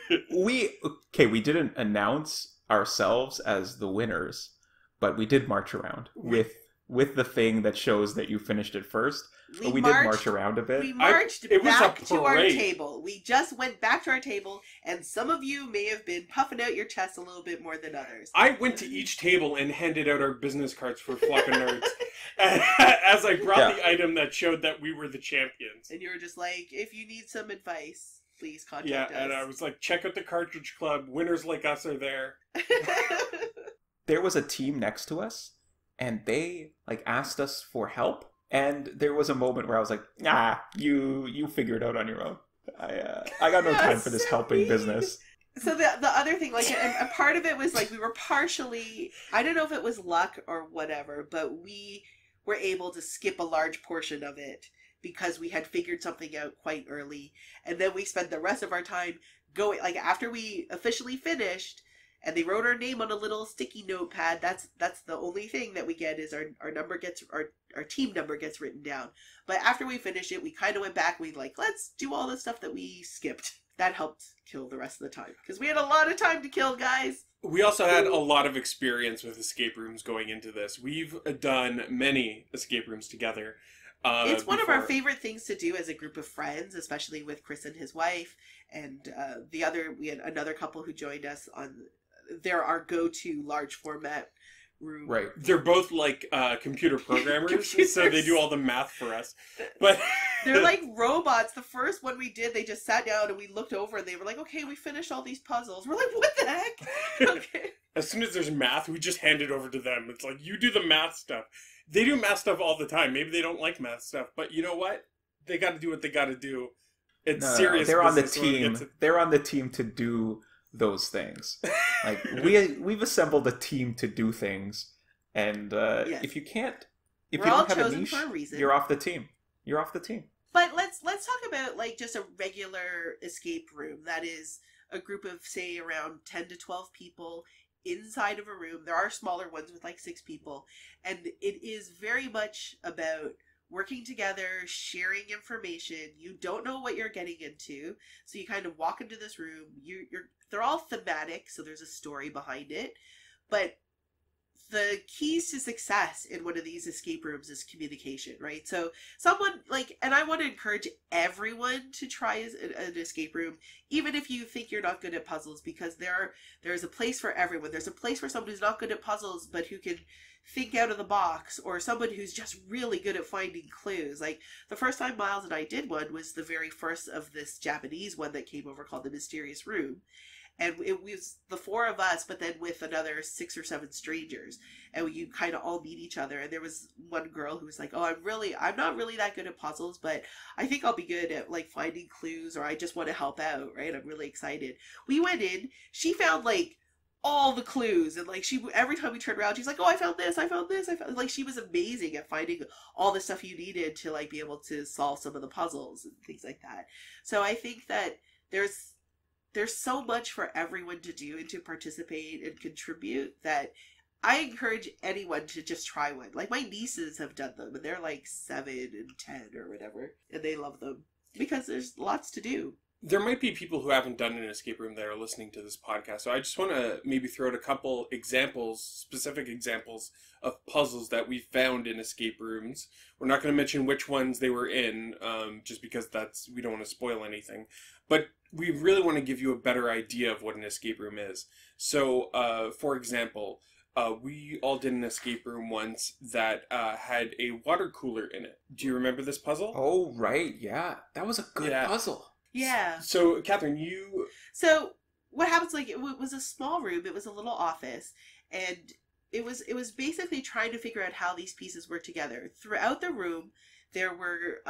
didn't. We didn't announce ourselves as the winners, but we did march around with the thing that shows that you finished it first. We did march around a bit. We marched it was back a to our parade. table. We just went back to our table, and some of you may have been puffing out your chest a little bit more than others. I went to each table and handed out our business cards for Flock of Nerds as I brought the item that showed that we were the champions. And you were just like, if you need some advice, please contact us. And I was like, check out the Cartridge Club. Winners like us are there. There was a team next to us, and they like asked us for help. And there was a moment where I was like, nah, you figure it out on your own. I got no time for this helping business. So the other thing, like, a part of it was like we were partially, I don't know if it was luck or whatever, but we were able to skip a large portion of it because we had figured something out quite early. And then we spent the rest of our time going, like, after we officially finished, and they wrote our name on a little sticky notepad. That's the only thing that we get is our number gets our team number gets written down. But after we finished it, we kind of went back. We like, let's do all the stuff that we skipped. That helped kill the rest of the time because we had a lot of time to kill, guys. We also had a lot of experience with escape rooms going into this. We've done many escape rooms together. It's one of our favorite things to do as a group of friends, especially with Chris and his wife, and we had another couple who joined us on. They're our go-to large format room. Right. They're both like computer programmers, so they do all the math for us. But they're like robots. The first one we did, they just sat down and we looked over and they were like, okay, we finished all these puzzles. We're like, what the heck? Okay. As soon as there's math, we just hand it over to them. It's like, you do the math stuff. They do math stuff all the time. Maybe they don't like math stuff, but you know what? They got to do what they got to do. It's serious. They're on the team. They're on the team to do those things. Like we've assembled a team to do things, and Yes. if you can't, We're if you all don't have a chosen niche, for a reason. you're off the team. You're off the team. But let's talk about like just a regular escape room that is a group of say around 10 to 12 people inside of a room. There are smaller ones with like 6 people, and it is very much about working together, sharing information. You don't know what you're getting into, so you kind of walk into this room. They're all thematic, so there's a story behind it, but the keys to success in one of these escape rooms is communication, right? So someone like, and I want to encourage everyone to try an escape room, even if you think you're not good at puzzles, because there's a place for everyone. There's a place for someone who's not good at puzzles, but who can think out of the box, or someone who's just really good at finding clues. Like the first time Myles and I did one was the very first of this Japanese one that came over called The Mysterious Room. And it was the 4 of us, but then with another 6 or 7 strangers. And you kind of all meet each other. And there was one girl who was like, oh, I'm not really that good at puzzles, but I think I'll be good at like finding clues, or I just want to help out, right? I'm really excited. We went in, she found like all the clues, and like every time we turned around, she's like, oh, I found this, like she was amazing at finding all the stuff you needed to like be able to solve some of the puzzles and things like that. So I think that there's so much for everyone to do and to participate and contribute that I encourage anyone to just try one. Like my nieces have done them, and they're like 7 and 10 or whatever, and they love them because there's lots to do. There might be people who haven't done an escape room that are listening to this podcast, so I just want to maybe throw out a couple examples, specific examples of puzzles that we found in escape rooms. We're not going to mention which ones they were in, just because we don't want to spoil anything. But we really want to give you a better idea of what an escape room is. So, for example, we all did an escape room once that had a water cooler in it. Do you remember this puzzle? Oh, right. Yeah. That was a good puzzle. Yeah. So, Kathryn, So, what happens, like, it was a small room. It was a little office. And it was basically trying to figure out how these pieces work together. Throughout the room, there were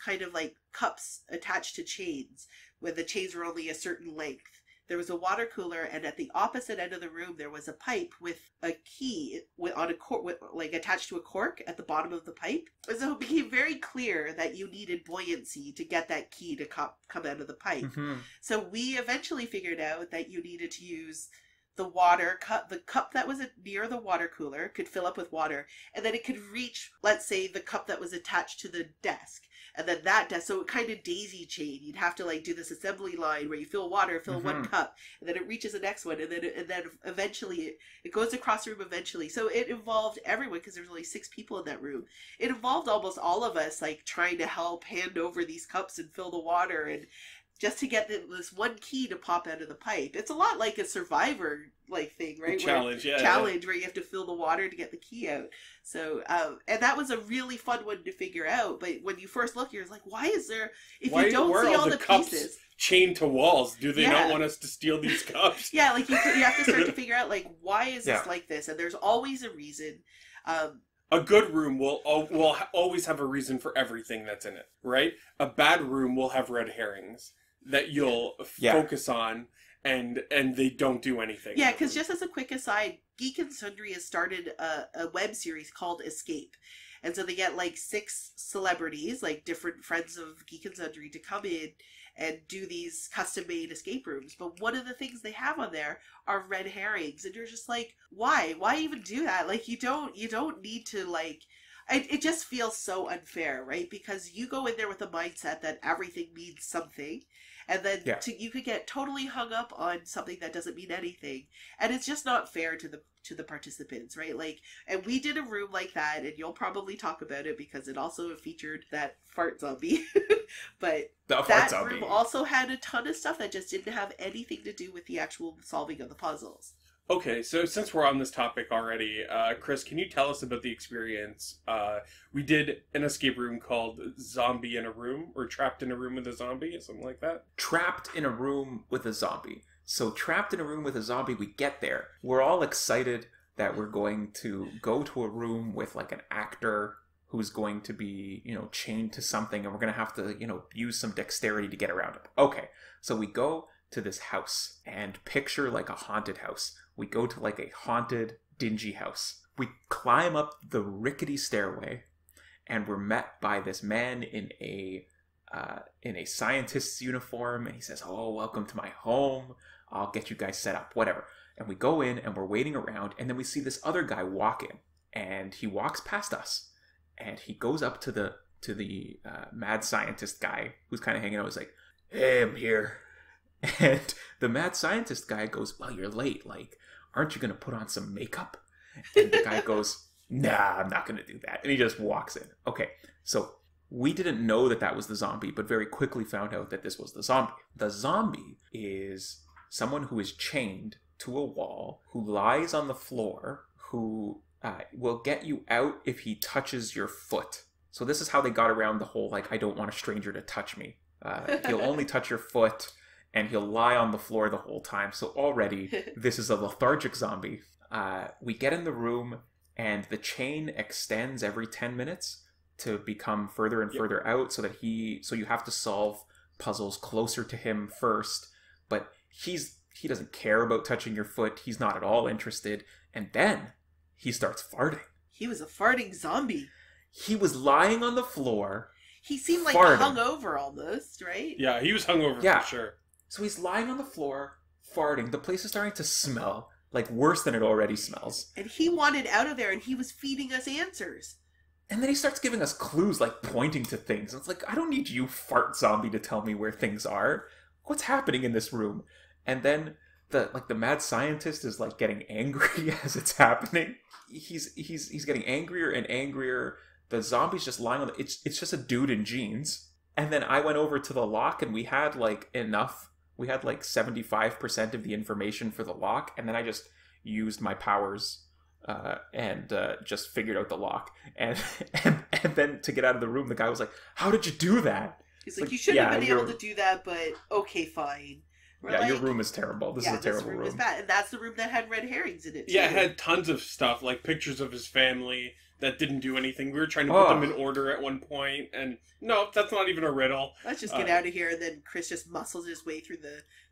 kind of like cups attached to chains, when the chains were only a certain length. There was a water cooler, and at the opposite end of the room, there was a pipe with a key on a cork, like attached to a cork at the bottom of the pipe. And so it became very clear that you needed buoyancy to get that key to come out of the pipe. Mm-hmm. So we eventually figured out that you needed to use the water cup, the cup that was near the water cooler could fill up with water, and then it could reach, let's say, the cup that was attached to the desk, and then that desk, so it kind of daisy chain. You'd have to like do this assembly line where you fill water, fill one cup, and then it reaches the next one, and then eventually it goes across the room eventually. So it involved everyone, because there was only 6 people in that room. It involved almost all of us like trying to help hand over these cups and fill the water, and just to get this one key to pop out of the pipe. It's a lot like a Survivor like thing, right? Challenge, where you have to fill the water to get the key out. So, and that was a really fun one to figure out. But when you first look, you're like, why is there? If you don't see all the pieces chained to walls, do they not want us to steal these cups? Yeah, like you have to start to figure out like, why is this like this? And there's always a reason. A good room will always have a reason for everything that's in it, right? A bad room will have red herrings that you'll focus on, and they don't do anything. Yeah, because just as a quick aside, Geek and Sundry has started a web series called Escape. And so they get like 6 celebrities, like different friends of Geek and Sundry, to come in and do these custom-made escape rooms. But one of the things they have on there are red herrings, and you're just like, why? Why even do that? Like, you don't need to, like... It just feels so unfair, right? Because you go in there with a mindset that everything means something, and then you could get totally hung up on something that doesn't mean anything, and it's just not fair to the participants, right? Like, and we did a room like that, and you'll probably talk about it because it also featured that fart zombie. But that room also had a ton of stuff that just didn't have anything to do with the actual solving of the puzzles. Okay, so since we're on this topic already, Chris, can you tell us about the experience? We did an escape room called Zombie in a Room, or Trapped in a Room with a Zombie, or something like that. Trapped in a Room with a Zombie. So Trapped in a Room with a Zombie, we get there. We're all excited that we're going to go to a room with like an actor who's going to be, chained to something, and we're going to have to, use some dexterity to get around it. Okay, so we go to this house, and picture like a haunted house. We go to like a haunted, dingy house. We climb up the rickety stairway, and we're met by this man in a scientist's uniform, and he says, "Oh, welcome to my home. I'll get you guys set up, whatever." And we go in, and we're waiting around, and then we see this other guy walk in, and he walks past us, and he goes up to the mad scientist guy who's kind of hanging out. He's like, "Hey, I'm here." And the mad scientist guy goes, "Well, you're late. Like, aren't you going to put on some makeup?" And the guy goes, "Nah, I'm not going to do that." And he just walks in. Okay, so we didn't know that was the zombie, but very quickly found out that this was the zombie. The zombie is someone who is chained to a wall, who lies on the floor, who will get you out if he touches your foot. So this is how they got around the whole, like, I don't want a stranger to touch me. He'll only touch your foot, and he'll lie on the floor the whole time. So already, this is a lethargic zombie. We get in the room, and the chain extends every 10 minutes to become further and further out, so you have to solve puzzles closer to him first. But he doesn't care about touching your foot. He's not at all interested. And then he starts farting. He was a farting zombie. He was lying on the floor. He seemed like farting. Hungover almost, right? Yeah, he was hungover for sure. So he's lying on the floor, farting. The place is starting to smell, like worse than it already smells. And he wanted out of there, and he was feeding us answers. And then he starts giving us clues, like pointing to things. And it's like, I don't need you, fart zombie, to tell me where things are. What's happening in this room? And then the mad scientist is like getting angry as it's happening. He's getting angrier and angrier. The zombie's just lying on it's just a dude in jeans. And then I went over to the lock, and we had like enough. We had like 75% of the information for the lock, and then I just used my powers and just figured out the lock. And then to get out of the room, the guy was like, "How did you do that?" He's like, "You shouldn't have been able to do that, but okay, fine." Your room is terrible. This is a terrible room. Is bad. And that's the room that had red herrings in it, too. Yeah, it had tons of stuff, like pictures of his family that didn't do anything. We were trying to put them in order at one point, and no, that's not even a riddle. Let's just get out of here, and then Chris just muscles his way through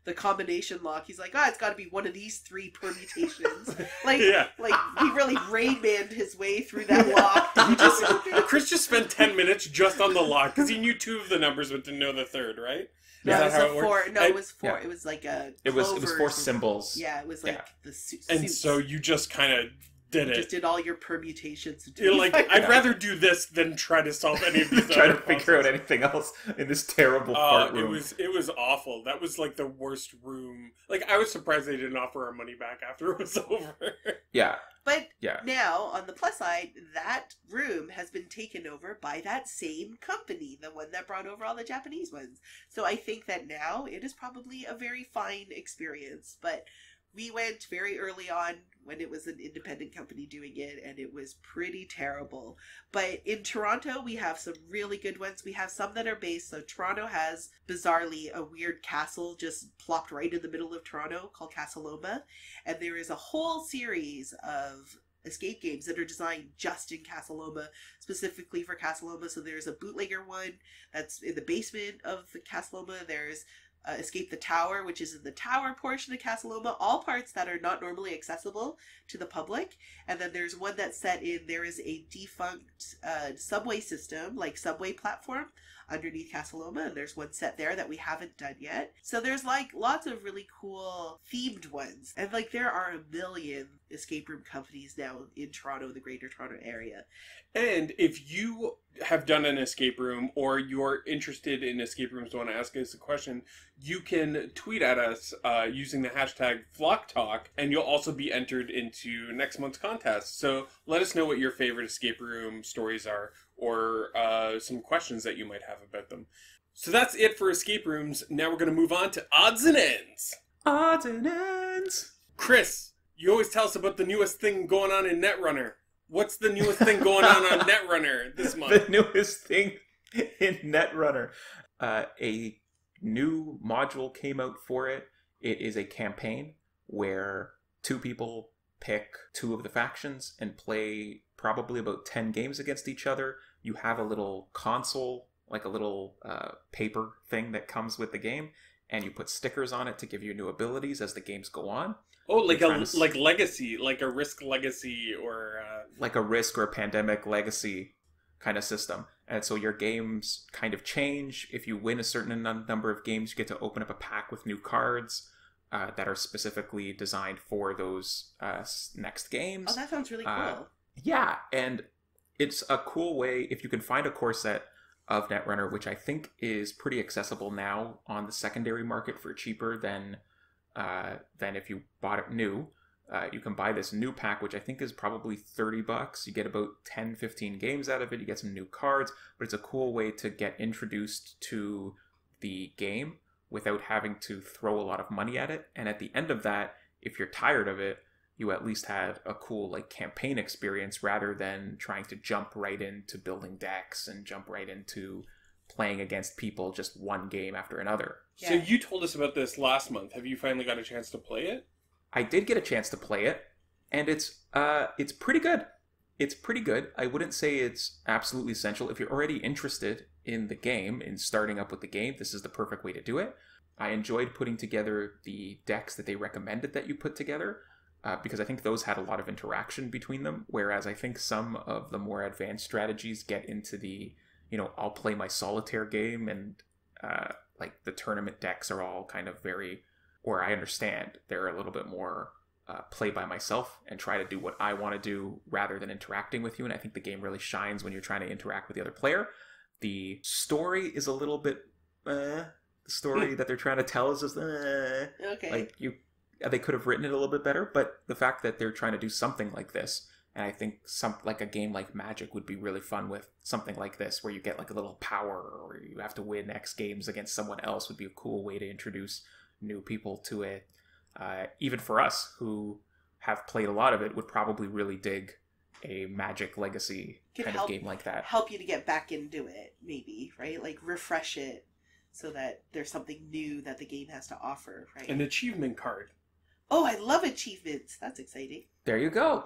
the combination lock. He's like, it's got to be one of these 3 permutations. Like he really Rain Manned his way through that lock. Chris just spent 10 minutes just on the lock, because he knew 2 of the numbers but didn't know the third, right? Is No, that it was how a it worked? four. No, And- it was four. Yeah. It was like a. It was four clovers and- symbols. Yeah, it was like Yeah. the suits. And so you just kind of did just it. did all your permutations. You're like, figured I'd out. rather do this than try to solve any of these Trying other to figure out puzzles. anything else in this terrible Oh, part it room. was awful. That was like the worst room. Like, I was surprised they didn't offer our money back after it was over. Yeah. But Yeah. now, on the plus side, that room has been taken over by that same company, the one that brought over all the Japanese ones. So I think that now it is probably a very fine experience. But we went very early on when it was an independent company doing it, and it was pretty terrible. But in Toronto, we have some really good ones. We have some that are based. So Toronto has, bizarrely, a weird castle just plopped right in the middle of Toronto called Casaloma. And there is a whole series of escape games that are designed just in Casaloma, specifically for Casaloma. So there's a bootlegger one that's in the basement of the Casaloma. There's Escape the Tower, which is in the tower portion of Casaloma, all parts that are not normally accessible to the public. And then there's one that's set in, there is a defunct subway system, like subway platform, underneath Casaloma, and there's one set there that we haven't done yet. So there's like lots of really cool themed ones. And like there are a million escape room companies now in Toronto, the greater Toronto area. And if you have done an escape room or you're interested in escape rooms, want to ask us a question, you can tweet at us using the hashtag FlockTalk, and you'll also be entered into next month's contest. So let us know what your favorite escape room stories are, or some questions that you might have about them. So that's it for escape rooms. Now we're going to move on to odds and ends. Odds and ends. Chris, you always tell us about the newest thing going on in Netrunner. What's the newest thing going on Netrunner this month? The newest thing in Netrunner. A new module came out for it. It is a campaign where two people pick two of the factions and play probably about 10 games against each other. You have a little console, like a little paper thing that comes with the game, and you put stickers on it to give you new abilities as the games go on. Oh, like You're a trying to like legacy, like a Risk legacy, or like a Risk or a Pandemic legacy kind of system. And so your games kind of change. If you win a certain number of games, you get to open up a pack with new cards that are specifically designed for those next games. Oh, that sounds really cool. Yeah, and it's a cool way if you can find a core set of Netrunner, which I think is pretty accessible now on the secondary market for cheaper than if you bought it new. You can buy this new pack, which I think is probably $30. You get about 10, 15 games out of it. You get some new cards, but it's a cool way to get introduced to the game without having to throw a lot of money at it. And at the end of that, if you're tired of it, you at least had a cool like campaign experience rather than trying to jump right into building decks and jump right into playing against people just one game after another. So you told us about this last month. Have you finally got a chance to play it? I did get a chance to play it, and it's pretty good. It's pretty good. I wouldn't say it's absolutely essential. If you're already interested in the game, in starting up with the game, this is the perfect way to do it. I enjoyed putting together the decks that they recommended that you put together, because I think those had a lot of interaction between them, whereas I think some of the more advanced strategies get into the, I'll play my solitaire game, and like the tournament decks are all kind of very, or I understand they're a little bit more play by myself and try to do what I want to do rather than interacting with you. And I think the game really shines when you're trying to interact with the other player. The story is a little bit, the story that they're trying to tell is just, Okay. like they could have written it a little bit better, but the fact that they're trying to do something like this, and I think like a game like Magic would be really fun with something like this, where you get like a little power, or you have to win X games against someone else, would be a cool way to introduce new people to it. Even for us who have played a lot of it, would probably really dig a Magic Legacy kind of game like that. Help you to get back into it, maybe, right? Like refresh it so that there's something new that the game has to offer, right? An achievement card. Oh, I love achievements. That's exciting. There you go.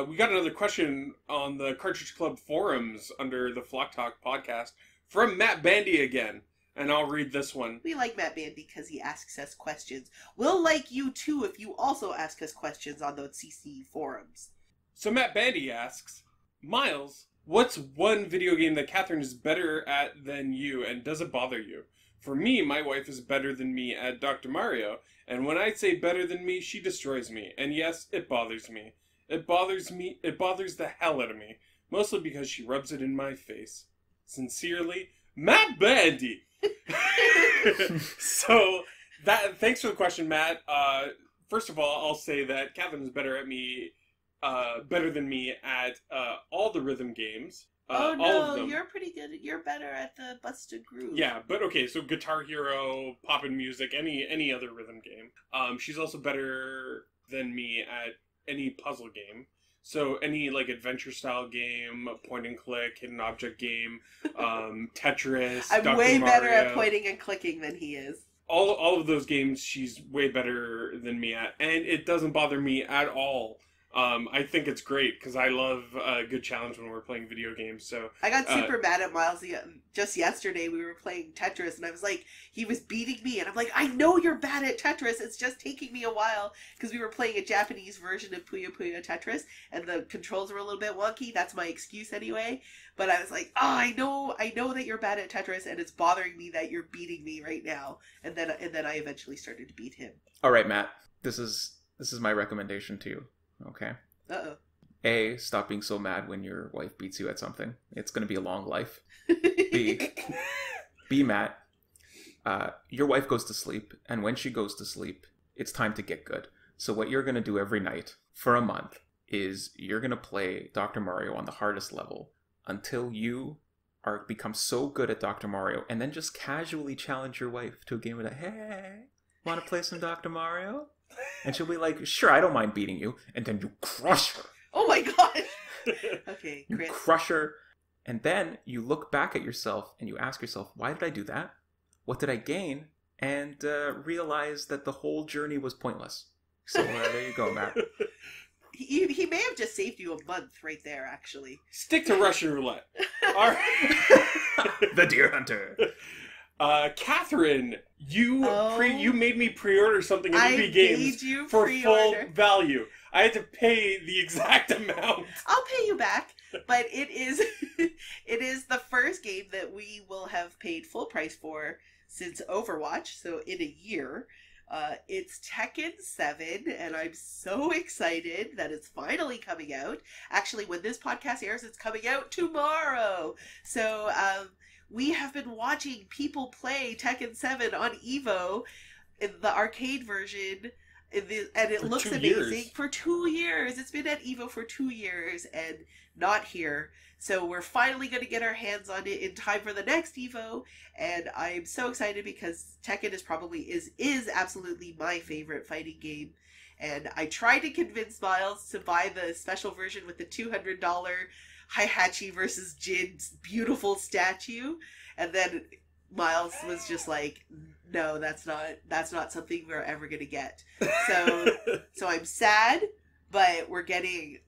We got another question on the Cartridge Club forums under the Flock Talk podcast from Matt Bandy again. And I'll read this one. We like Matt Bandy because he asks us questions. We'll like you too if you also ask us questions on those CC forums. So Matt Bandy asks, Myles, what's one video game that Kathryn is better at than you, and does it bother you? For me, my wife is better than me at Dr. Mario, and when I say better than me, she destroys me. And yes, it bothers me. It bothers me. It bothers the hell out of me. Mostly because she rubs it in my face. Sincerely, Matt Bandy. So, thanks for the question, Matt. First of all, I'll say that Kathryn is better than me at all the rhythm games. Oh all of no, them. you're pretty good. You're better at the Busted Groove. Yeah, but okay, so Guitar Hero, Poppin' Music, any other rhythm game. She's also better than me at any puzzle game. So any like adventure style game, point and click, hidden object game, Tetris. I'm Dr. way better Mario. at pointing and clicking than he is. All of those games she's way better than me at, and it doesn't bother me at all. I think it's great because I love a good challenge when we're playing video games. So I got super mad at Myles just yesterday. We were playing Tetris, and I was like, he was beating me, and I'm like, I know you're bad at Tetris. It's just taking me a while because we were playing a Japanese version of Puyo Puyo Tetris, and the controls were a little bit wonky. That's my excuse anyway. But I was like, oh, I know that you're bad at Tetris, and it's bothering me that you're beating me right now. And then I eventually started to beat him. All right, Matt. This is my recommendation to you. Okay. Uh-oh. A, stop being so mad when your wife beats you at something. It's going to be a long life. B, Matt, your wife goes to sleep, and when she goes to sleep, it's time to get good. So what you're going to do every night for a month is you're going to play Dr. Mario on the hardest level until you become so good at Dr. Mario, and then just casually challenge your wife to a game of like, hey, want to play some Dr. Mario? And she'll be like, sure, I don't mind beating you. And then you crush her. Oh my gosh. Okay, You Chris. crush her. And then you look back at yourself and you ask yourself, why did I do that? What did I gain? And realize that the whole journey was pointless. So there you go, Matt. He may have just saved you a month right there, actually. stick to Russian roulette. All right. The Deer Hunter. Kathryn, you Oh. made me pre-order something at I EB Games made you for pre-order. full value. I had to pay the exact amount. I'll pay you back, but it is it is the first game that we will have paid full price for since Overwatch, so in a year. It's Tekken 7, and I'm so excited that it's finally coming out. Actually, when this podcast airs, it's coming out tomorrow. So, we have been watching people play Tekken 7 on Evo in the arcade version, and it For looks 2 amazing. years. For 2 years. It's been at Evo for 2 years and not here. So we're finally going to get our hands on it in time for the next Evo, and I'm so excited because Tekken is absolutely my favorite fighting game. And I tried to convince Myles to buy the special version with the $200 Heihachi versus Jin's beautiful statue, and then Myles was just like, no, that's not something we're ever gonna get. So I'm sad, but we're getting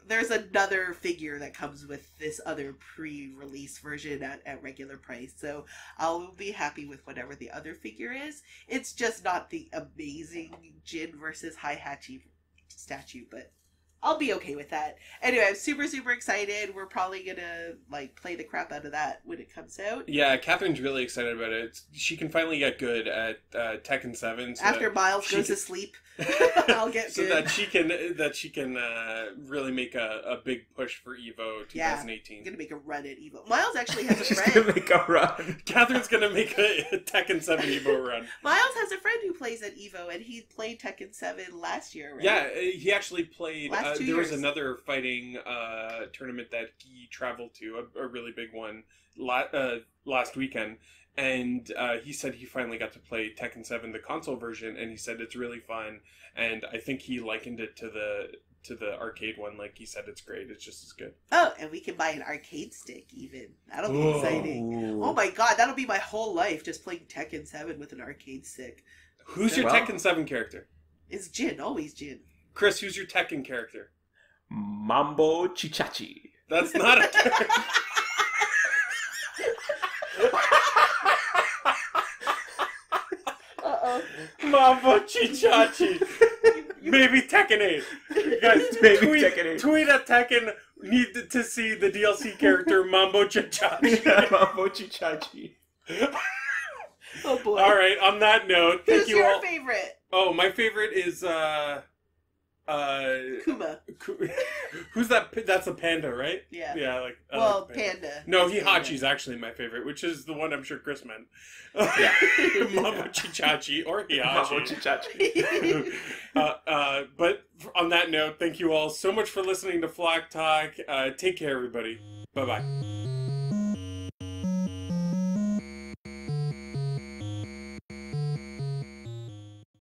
there's another figure that comes with this other pre-release version at regular price, so I'll be happy with whatever the other figure is. It's just not the amazing Jin versus Heihachi statue, but I'll be okay with that. Anyway, I'm super, super excited. We're probably gonna play the crap out of that when it comes out. Yeah, Kathryn's really excited about it. She can finally get good at Tekken 7. So After Myles goes to sleep, I'll get so good. that she can really make a big push for Evo 2018. I'm gonna make a run at Evo. Myles actually has a She's friend. gonna make a run. Kathryn's gonna make a Tekken 7 Evo run. Myles has a friend who plays at Evo, and he played Tekken 7 last year, right? Yeah, he actually played. Last 2 there was years. another fighting tournament that he traveled to, a really big one, last weekend. And he said he finally got to play Tekken 7, the console version, and he said it's really fun. And I think he likened it to the arcade one. Like, he said it's great. It's just as good. Oh, and we can buy an arcade stick even. That'll be Whoa. exciting. Oh my god, that'll be my whole life, just playing Tekken 7 with an arcade stick. Who's your Well- Tekken 7 character? It's Jin, always Jin. Chris, who's your Tekken character? Mambo Chichachi. That's not a character. Uh-oh. Mambo Chichachi. Maybe Tekken 8. You guys, Maybe tweet, Tekken 8. tweet at Tekken. Need to see the DLC character Mambo Chichachi. Mambo Chichachi. Oh boy. All right. On that note, thank Who's you your all. favorite? Oh, my favorite is Kuma. Who's that? That's a panda, right? Yeah. Yeah, like Well, like panda. No, It's Hihachi's actually my favorite, which is the one I'm sure Chris meant. Yeah. Mabuchichachi or Mamo Hihachi. Chichachi. But on that note, thank you all so much for listening to Flock Talk. Take care, everybody. Bye bye.